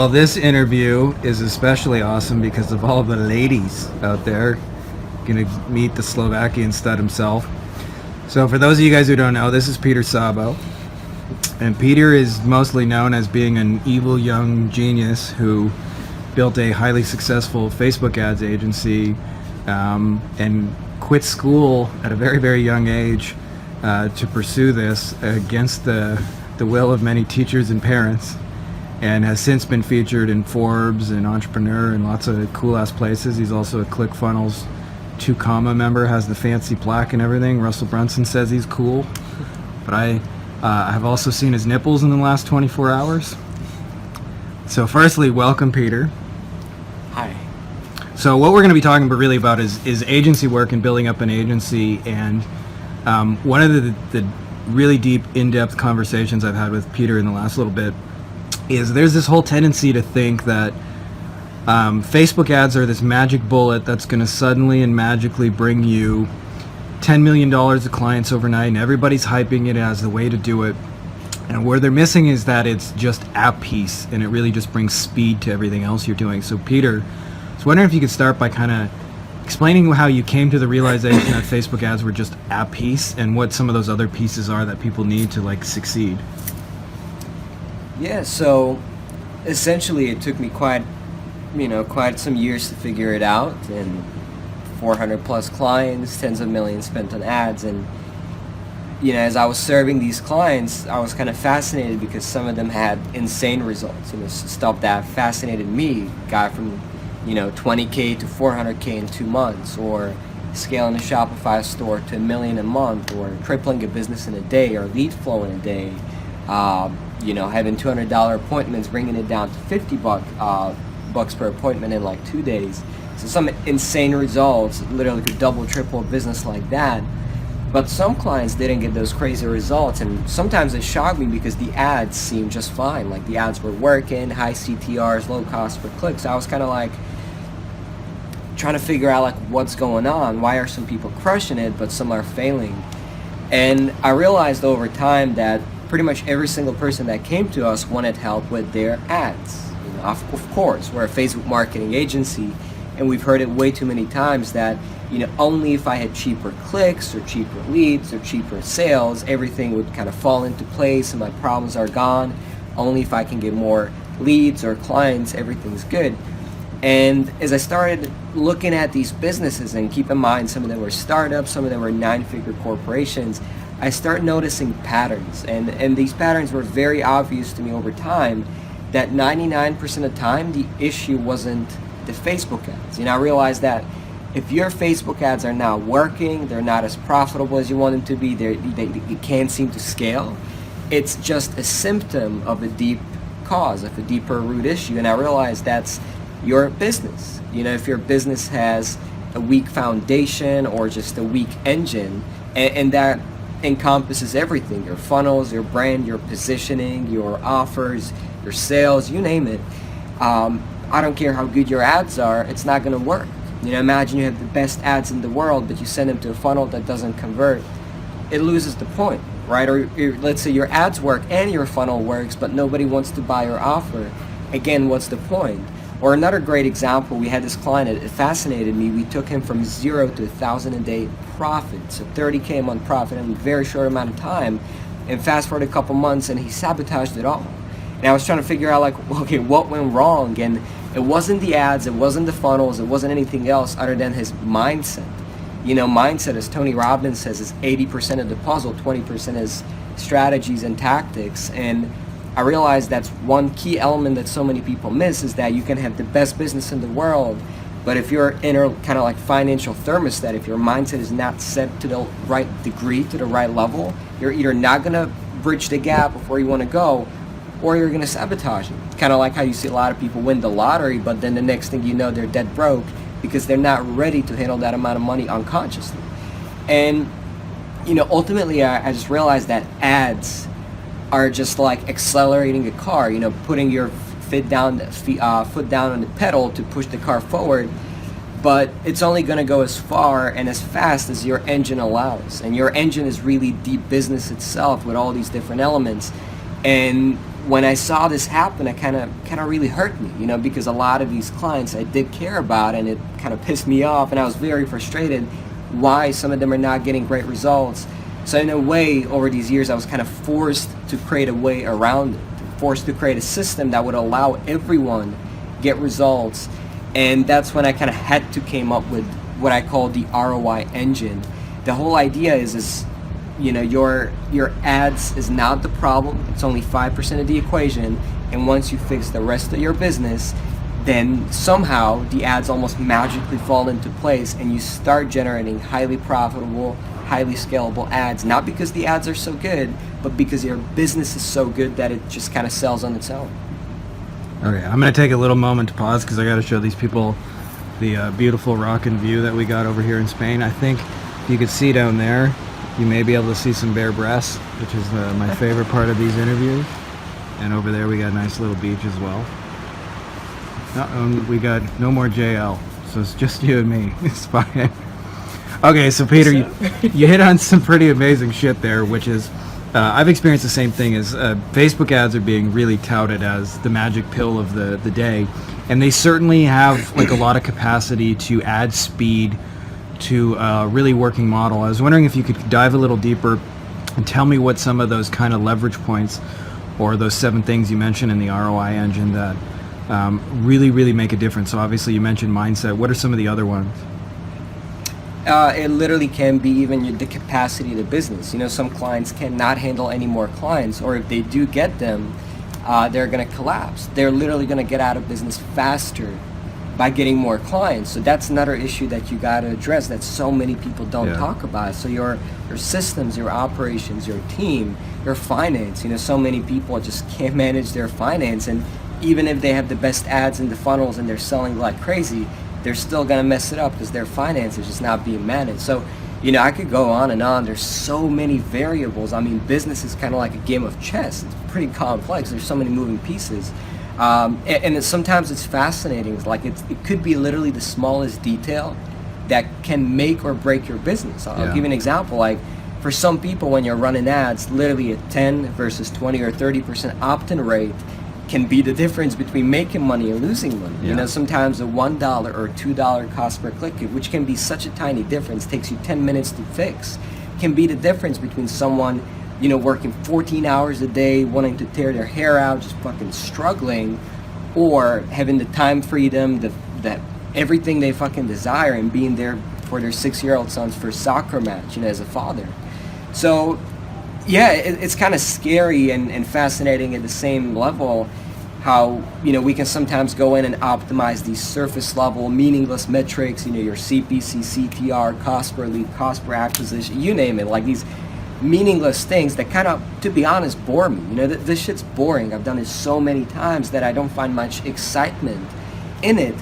Well, this interview is especially awesome because of all the ladies out there. Going to meet the Slovakian stud himself. So for those of you guys who don't know, this is Peter Szabo. And Peter is mostly known as being an evil young genius who built a highly successful Facebook ads agency and quit school at a very, very young age to pursue this against the will of many teachers and parents, and has since been featured in Forbes and Entrepreneur and lots of cool-ass places. He's also a ClickFunnels 2 Comma member, has the fancy plaque and everything. Russell Brunson says he's cool. But I have also seen his nipples in the last 24 hours. So firstly, welcome, Peter. Hi. So what we're going to be talking really about is agency work and building up an agency. And one of the really deep, in-depth conversations I've had with Peter in the last little bit is there's this whole tendency to think that Facebook ads are this magic bullet that's going to suddenly and magically bring you $10 million of clients overnight, and everybody's hyping it as the way to do it. And where they're missing is that it's just a piece, and it really just brings speed to everything else you're doing. So Peter, I was wondering if you could start by kind of explaining how you came to the realization that Facebook ads were just a piece, and what some of those other pieces are that people need to succeed. Yeah, so essentially it took me quite some years to figure it out, and 400 plus clients, tens of millions spent on ads. And as I was serving these clients, I was kind of fascinated because some of them had insane results. Stuff that fascinated me got from 20K to 400K in 2 months, or scaling a Shopify store to $1 million a month, or tripling a business in a day, or lead flow in a day. Having $200 appointments, bringing it down to $50 per appointment in 2 days. So some insane results, literally could double, triple a business like that. But some clients didn't get those crazy results, and sometimes it shocked me because the ads seemed just fine. The ads were working, high CTRs, low cost per click. So I was kind of trying to figure out what's going on. Why are some people crushing it, but some are failing? And I realized over time that pretty much every single person that came to us wanted help with their ads. Of course, we're a Facebook marketing agency, and we've heard it way too many times that only if I had cheaper clicks or cheaper leads or cheaper sales, everything would kind of fall into place and my problems are gone. Only if I can get more leads or clients, everything's good. And as I started looking at these businesses, and keep in mind some of them were startups, some of them were 9-figure corporations, I started noticing patterns, and these patterns were very obvious to me over time, that 99% of the time the issue wasn't the Facebook ads. I realized that if your Facebook ads are not working, they're not as profitable as you want them to be, they can't seem to scale, it's just a symptom of a deep cause, of a deeper root issue. And I realized that's your business. If your business has a weak foundation or just a weak engine, and that encompasses everything, your funnels, your brand, your positioning, your offers, your sales, you name it, I don't care how good your ads are, it's not going to work. Imagine you have the best ads in the world, but you send them to a funnel that doesn't convert. It loses the point, right? Or let's say your ads work and your funnel works, but nobody wants to buy your offer. Again, what's the point? Or another great example, we had this client, it fascinated me. We took him from 0 to 1,000 a day profit, so 30K a month profit in a very short amount of time. And fast forward a couple months, and he sabotaged it all. And I was trying to figure out okay, what went wrong? And it wasn't the ads, it wasn't the funnels, it wasn't anything else other than his mindset. Mindset, as Tony Robbins says, is 80% of the puzzle, 20% is strategies and tactics. And I realized that's one key element that so many people miss, is that you can have the best business in the world, but if your inner kind of financial thermostat, if your mindset is not set to the right degree, to the right level, you're either not going to bridge the gap of where you want to go, or you're going to sabotage it. It's kind of like how you see a lot of people win the lottery, but then the next thing you know, they're dead broke because they're not ready to handle that amount of money unconsciously. And, ultimately, I just realized that ads are just like accelerating a car, putting your foot down on the pedal to push the car forward, but it's only going to go as far and as fast as your engine allows. And your engine is really the business itself with all these different elements. And when I saw this happen, it kind of really hurt me, you know, because a lot of these clients I did care about, and it kind of pissed me off, and I was very frustrated why some of them are not getting great results. So in a way, over these years, I was kind of forced to create a way around it, forced to create a system that would allow everyone get results. And that's when I kind of had to came up with what I call the ROI engine. The whole idea is you know, your ads is not the problem. It's only 5% of the equation. And once you fix the rest of your business, then somehow the ads almost magically fall into place, and you start generating highly profitable, highly scalable ads. Not because the ads are so good, but because your business is so good that it just kind of sells on its own. Okay, I'm going to take a little moment to pause because I got to show these people the beautiful rockin' view that we got over here in Spain. I think you could see down there, you may be able to see some bare breasts, which is my favorite part of these interviews. And over there we got a nice little beach as well. We got no more JL, so it's just you and me. It's fine. Okay, so Peter, you hit on some pretty amazing shit there, which is, I've experienced the same thing as Facebook ads are being really touted as the magic pill of the day. And they certainly have like a lot of capacity to add speed to a really working model. I was wondering if you could dive a little deeper and tell me what some of those kind of leverage points or those 7 things you mentioned in the ROI engine that really make a difference. So obviously you mentioned mindset. What are some of the other ones? It literally can be even the capacity of the business. You know, some clients cannot handle any more clients, or if they do get them, they're going to collapse. They're literally going to get out of business faster by getting more clients. So that's another issue that you got to address that so many people don't talk about. So your systems, your operations, your team, your finance, you know, so many people just can't manage their finance, and even if they have the best ads in the funnels and they're selling like crazy, they're still going to mess it up because their finance is just not being managed. So, you know, I could go on and on. There's so many variables. I mean, business is kind of like a game of chess. It's pretty complex. There's so many moving pieces. And sometimes it's fascinating. It's like it could be literally the smallest detail that can make or break your business. I'll give you an example. Like for some people, when you're running ads, literally a 10 versus 20 or 30% opt-in rate can be the difference between making money and losing money. You know, sometimes a $1 or $2 cost per click, which can be such a tiny difference, takes you 10 minutes to fix, can be the difference between someone, you know, working 14 hours a day, wanting to tear their hair out, just fucking struggling, or having the time freedom, that everything they fucking desire, and being there for their 6-year-old son's first soccer match, you know, as a father. So yeah, it's kind of scary and fascinating at the same level how, you know, we can sometimes go in and optimize these surface level meaningless metrics, you know, your CPC, CTR, cost per lead, cost per acquisition, you name it, like these meaningless things that kind of, to be honest, bore me. You know, this shit's boring. I've done it so many times that I don't find much excitement in it.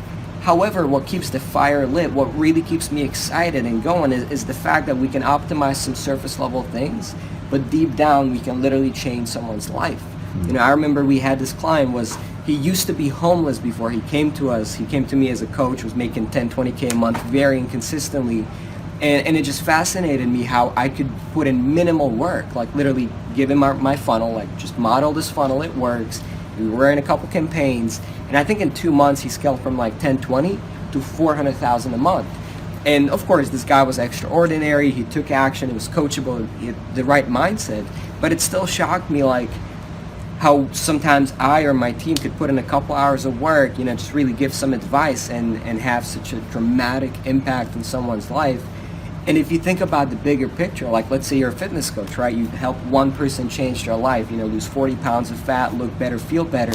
However, what keeps the fire lit, what really keeps me excited and going is the fact that we can optimize some surface level things, but deep down we can literally change someone's life. You know, I remember we had this client, he used to be homeless before he came to us. He came to me as a coach, was making 10, 20K a month very inconsistently. And it just fascinated me how I could put in minimal work, like literally give him my funnel, like just model this funnel, it works. We were in a couple campaigns, and I think in 2 months he scaled from like 1020 to 400,000 a month. And of course, this guy was extraordinary. He took action. He was coachable. He had the right mindset. But it still shocked me, like how sometimes I or my team could put in a couple hours of work, you know, just really give some advice and have such a dramatic impact in someone's life. And if you think about the bigger picture, like let's say you're a fitness coach, right? You help one person change their life, you know, lose 40 pounds of fat, look better, feel better.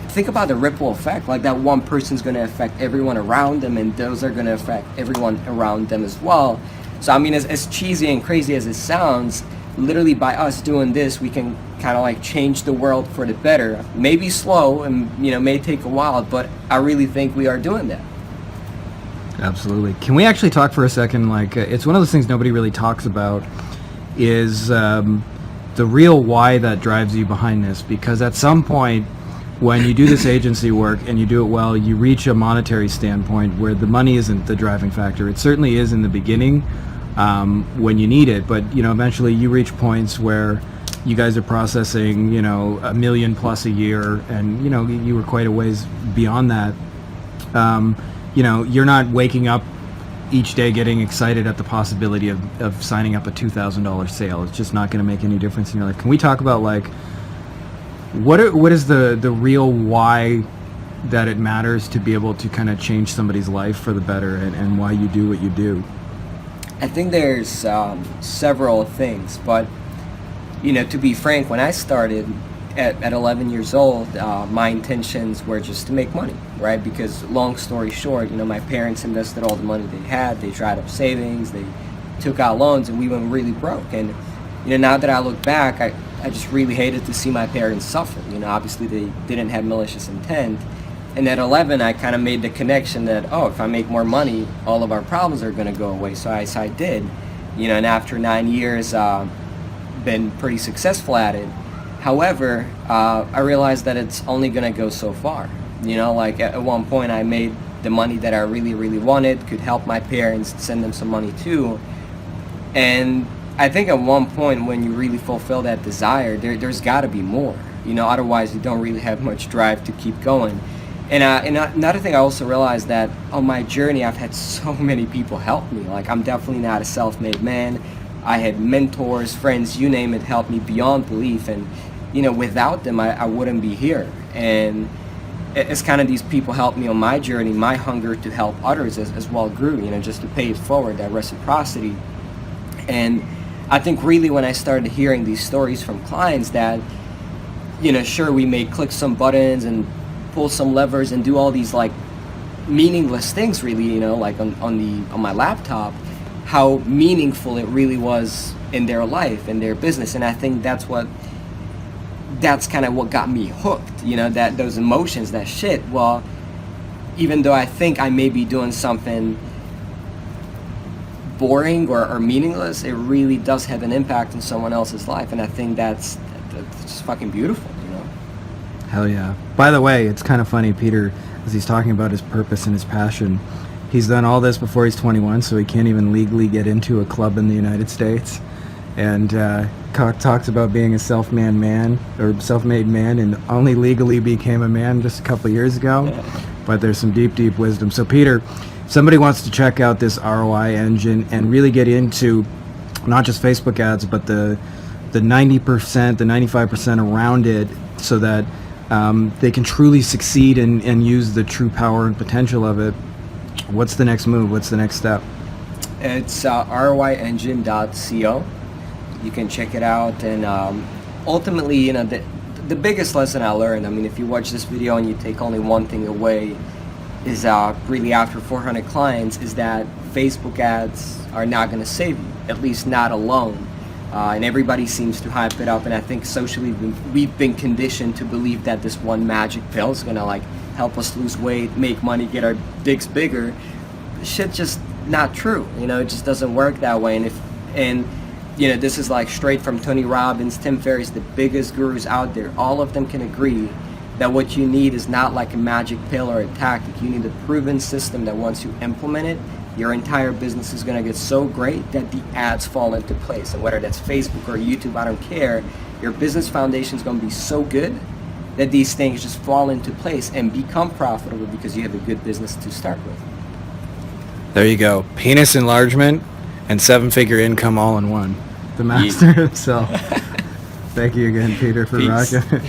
Think about the ripple effect. Like that one person's going to affect everyone around them, and those are going to affect everyone around them as well. So I mean, as cheesy and crazy as it sounds, literally by us doing this, we can kind of like change the world for the better. Maybe slow and, you know, may take a while, but I really think we are doing that. Absolutely. Can we actually talk for a second? Like, it's one of those things nobody really talks about is the real why that drives you behind this. Because at some point, when you do this agency work and you do it well, you reach a monetary standpoint where the money isn't the driving factor. It certainly is in the beginning when you need it, but you know, eventually you reach points where you guys are processing, you know, 1 million plus a year, and you know, you were quite a ways beyond that. You know, you're not waking up each day getting excited at the possibility of signing up a $2,000 sale. It's just not going to make any difference in your life. Can we talk about like what is the real why that it matters to be able to kind of change somebody's life for the better, and why you do what you do? I think there's several things, but you know, to be frank, when I started at 11 years old, my intentions were just to make money, right? Because long story short, you know, my parents invested all the money they had. They dried up savings, they took out loans, and we went really broke. And you know, now that I look back, I just really hated to see my parents suffer. You know, obviously they didn't have malicious intent. And at 11, I kind of made the connection that, oh, if I make more money, all of our problems are going to go away. So I did, you know, and after 9 years, been pretty successful at it. However, I realized that it's only going to go so far. You know, like at one point I made the money that I really, really wanted, could help my parents, send them some money too. And I think at one point when you really fulfill that desire, there's got to be more. You know, otherwise you don't really have much drive to keep going. And another thing I also realized that on my journey, I've had so many people help me. Like, I'm definitely not a self-made man. I had mentors, friends, you name it, help me beyond belief. And, you know, without them, I wouldn't be here. And it's kind of these people helped me on my journey. My hunger to help others as well grew, you know, just to pay it forward, that reciprocity. And I think really when I started hearing these stories from clients that, you know, sure, we may click some buttons and pull some levers and do all these like meaningless things, really, you know, like on my laptop, how meaningful it really was in their life, in their business. And I think that's kind of what got me hooked, you know, that those emotions, that shit. Well, even though I think I may be doing something boring or meaningless, it really does have an impact in someone else's life. And I think that's just fucking beautiful, you know. Hell yeah. By the way, it's kind of funny, Peter, as he's talking about his purpose and his passion, he's done all this before he's 21, so he can't even legally get into a club in the United States. And talks about being a self-made man, and only legally became a man just a couple of years ago. But there's some deep, deep wisdom. So Peter, somebody wants to check out this ROI engine and really get into not just Facebook ads, but the 90%, the 95% around it, so that they can truly succeed and use the true power and potential of it. What's the next move? What's the next step? It's royengine.co. You can check it out. And ultimately, you know, the biggest lesson I learned, I mean, if you watch this video and you take only one thing away, is really after 400 clients, is that Facebook ads are not going to save you, at least not alone. And everybody seems to hype it up, and I think socially we've been conditioned to believe that this one magic pill is gonna like help us lose weight, make money, get our dicks bigger. Shit, just not true. You know, it just doesn't work that way. And you know, this is like straight from Tony Robbins, Tim Ferriss, the biggest gurus out there. All of them can agree that what you need is not like a magic pill or a tactic. You need a proven system that once you implement it, your entire business is going to get so great that the ads fall into place. And whether that's Facebook or YouTube, I don't care. Your business foundation is going to be so good that these things just fall into place and become profitable because you have a good business to start with. There you go. Penis enlargement and 7-figure income all in one. The master himself. Thank you again, Peter, for Peace. rocking.